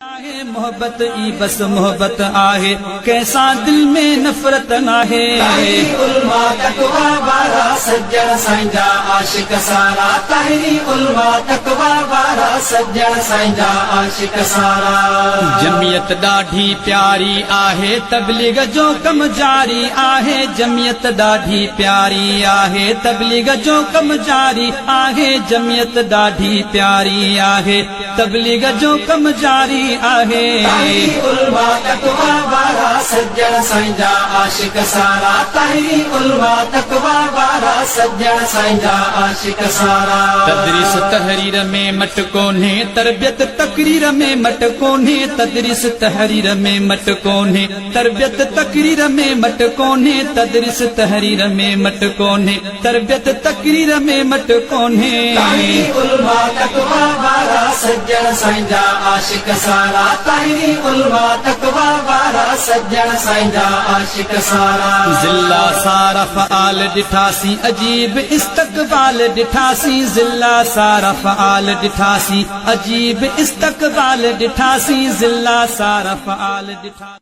आहे मोहब्बत ई बस मोहब्बत आहे, कैसा दिल में नफरत नाहे। उलमा तकवा वारा सज्जन साईंजा आशिक सारा, ताहिरी उलमा तकवा वारा सज्जन साईंजा आशिक सारा। जमियत ॾाढी प्यारी आहे, तबलीग जो कम जारी आहे। जमियत ॾाढी प्यारी आहे, तबलीग जो कम जारी आहे। जमियत ॾाढी प्यारी आहे, तबलीग जो कम जारी आहे। उलमा तकवा वारा सज्जन साईंजा आशिक सारा, ताहिरी उलमा तकवा वारा सज्जन साईंजा आशिक सारा। तदरीस तहरीर में मट कोन्हे, तरबियत तकरीर में मट कोन्हे। तदरीस तहरीर में मट कोन्हे, तरबियत तकरीर में मट कोन्हे। तदरीस तहरीर में मट कोन्हे, तरबियत तकरीर में मट कोन्हे। उलमा तकवा वारा सज्जन साईंजा आशिक सारा, ताहिरी उलमा तकवा वारा सज्जन साईंजा आशिक सारा। ज़िल्ला सारा फ़आल ॾिठासी, अजीब इस्तक़बाल ॾिठासी। ज़िल्ला सारा फ़आल ॾिठासी, अजीब इस्तक़बाल ॾिठासी। ज़िल्ला सारा फ़आल ॾिठासी।